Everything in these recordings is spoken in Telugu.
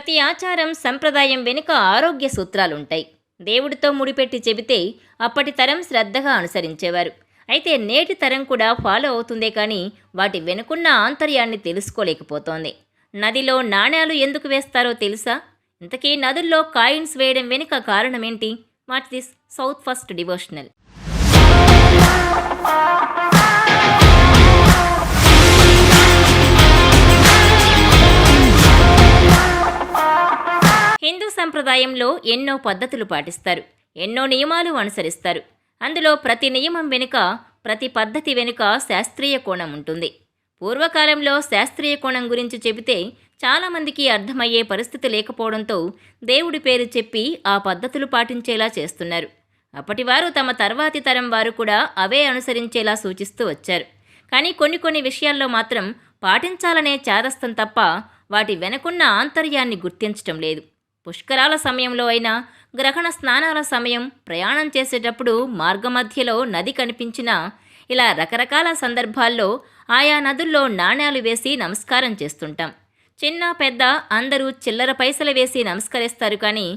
ప్రతి ఆచారం సంప్రదాయం వెనుక ఆరోగ్య సూత్రాలుంటాయి. దేవుడితో ముడిపెట్టి చెబితే అప్పటి తరం శ్రద్ధగా అనుసరించేవారు. అయితే నేటి తరం కూడా ఫాలో అవుతుందే కానీ వాటి వెనుకున్న ఆంతర్యాన్ని తెలుసుకోలేకపోతోంది. నదిలో నాణేలు ఎందుకు వేస్తారో తెలుసా? ఇంతకీ నదుల్లో కాయిన్స్ వేయడం వెనుక కారణమేంటి? What this south first devotional. Hindu సంప్రదాయంలో ఎన్నో పద్ధతులు పాటిస్తారు, ఎన్నో నియమాలు అనుసరిస్తారు. అందులో ప్రతి నియమం వెనుక, ప్రతి పద్ధతి వెనుక శాస్త్రీయ కోణం ఉంటుంది. పూర్వకాలంలో శాస్త్రీయ కోణం గురించి చెబితే చాలామందికి అర్థమయ్యే పరిస్థితి లేకపోవడంతో దేవుడి పేరు చెప్పి ఆ పద్ధతులు పాటించేలా చేస్తున్నారు. అప్పటివారు తమ తర్వాతి తరం వారు కూడా అవే అనుసరించేలా సూచిస్తూ వచ్చారు. కానీ కొన్ని విషయాల్లో మాత్రం పాటించాలనే చాదస్తం తప్ప వాటి వెనకున్న ఆంతర్యాన్ని గుర్తించటం లేదు. పుష్కరాల సమయంలో అయినా, గ్రహణ స్నానాల సమయం, ప్రయాణం చేసేటప్పుడు మార్గమధ్యలో నది కనిపించినా, ఇలా రకరకాల సందర్భాల్లో ఆయా నదుల్లో నాణేలు వేసి నమస్కారం చేస్తుంటాం. చిన్న పెద్ద అందరూ చిల్లర పైసలు వేసి నమస్కరిస్తారు. కానీ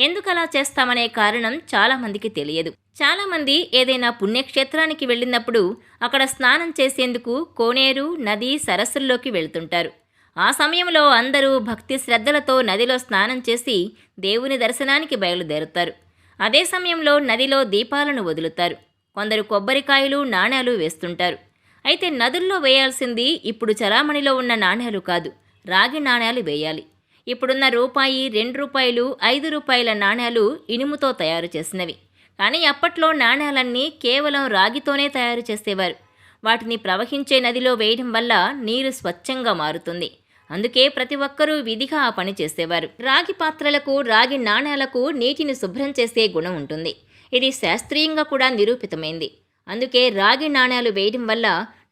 ఎందుకలా చేస్తామనే కారణం చాలామందికి తెలియదు. చాలామంది ఏదైనా పుణ్యక్షేత్రానికి వెళ్ళినప్పుడు అక్కడ స్నానం చేసేందుకు కోనేరు, నది, సరస్సుల్లోకి వెళ్తుంటారు. ఆ సమయంలో అందరూ భక్తి శ్రద్ధలతో నదిలో స్నానం చేసి దేవుని దర్శనానికి బయలుదేరుతారు. అదే సమయంలో నదిలో దీపాలను వదులుతారు. కొందరు కొబ్బరికాయలు, నాణేలు వేస్తుంటారు. అయితే నదుల్లో వేయాల్సింది ఇప్పుడు చలామణిలో ఉన్న నాణేలు కాదు, రాగి నాణేలు వేయాలి. ఇప్పుడున్న రూపాయి, 2 రూపాయలు, 5 రూపాయల నాణేలు ఇనుముతో తయారు చేసినవి. కానీ అప్పట్లో నాణేలన్నీ కేవలం రాగితోనే తయారు చేసేవారు. వాటిని ప్రవహించే నదిలో వేయడం వల్ల నీరు స్వచ్ఛంగా మారుతుంది. అందుకే ప్రతి ఒక్కరూ విధిగా ఆ పని చేసేవారు. రాగి పాత్రలకు, రాగి నాణేలకు నీటిని శుభ్రం చేసే గుణం ఉంటుంది. ఇది శాస్త్రీయంగా కూడా నిరూపితమైంది. అందుకే రాగి నాణేలు వేయడం వల్ల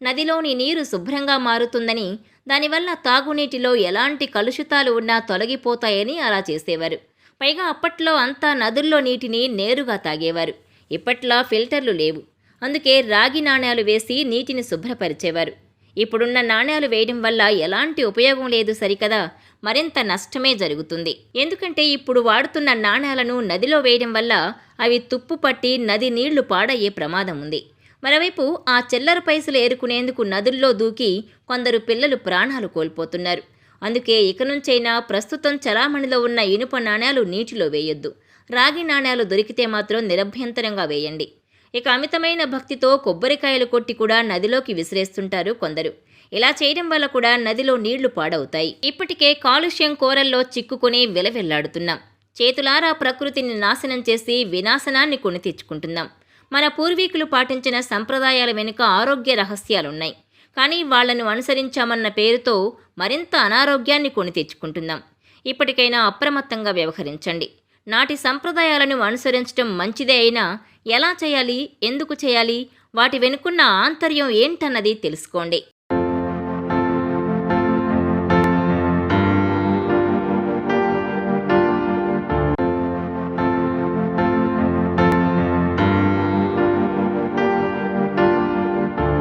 నదిలోని నీరు శుభ్రంగా మారుతుందని, దానివల్ల తాగునీటిలో ఎలాంటి కలుషితాలు ఉన్నా తొలగిపోతాయని అలా చేసేవారు. పైగా అప్పట్లో అంతా నదుల్లో నీటిని నేరుగా తాగేవారు. ఇప్పట్లా ఫిల్టర్లు లేవు. అందుకే రాగి నాణేలు వేసి నీటిని శుభ్రపరిచేవారు. ఇప్పుడున్న నాణేలు వేయడం వల్ల ఎలాంటి ఉపయోగం లేదు సరికదా, మరింత నష్టమే జరుగుతుంది. ఎందుకంటే ఇప్పుడు వాడుతున్న నాణేలను నదిలో వేయడం వల్ల అవి తుప్పు పట్టి నది నీళ్లు పాడయ్యే ప్రమాదం ఉంది. మరోవైపు ఆ చిల్లర పైసలు ఏరుకునేందుకు నదుల్లో దూకి కొందరు పిల్లలు ప్రాణాలు కోల్పోతున్నారు. అందుకే ఇక నుంచైనా ప్రస్తుతం చలామణిలో ఉన్న ఇనుప నాణేలు నీటిలో వేయొద్దు. రాగి నాణేలు దొరికితే మాత్రం నిరభ్యంతరంగా వేయండి. ఇక అమితమైన భక్తితో కొబ్బరికాయలు కొట్టి కూడా నదిలోకి విసిరేస్తుంటారు కొందరు. ఇలా చేయడం వల్ల కూడా నదిలో నీళ్లు పాడవుతాయి. ఇప్పటికే కాలుష్యం కోరల్లో చిక్కుకుని విలవెల్లాడుతున్నాం. చేతులారా ప్రకృతిని నాశనం చేసి వినాశనాన్ని కొని తెచ్చుకుంటున్నాం. మన పూర్వీకులు పాటించిన సంప్రదాయాల వెనుక ఆరోగ్య రహస్యాలున్నాయి. కానీ వాళ్లను అనుసరించామన్న పేరుతో మరింత అనారోగ్యాన్ని కొని తెచ్చుకుంటున్నాం. ఇప్పటికైనా అప్రమత్తంగా వ్యవహరించండి. నాటి సంప్రదాయాలను అనుసరించడం మంచిదే అయినా ఎలా చేయాలి, ఎందుకు చేయాలి, వాటి వెనుకున్న ఆంతర్యం ఏంటన్నది తెలుసుకోండి.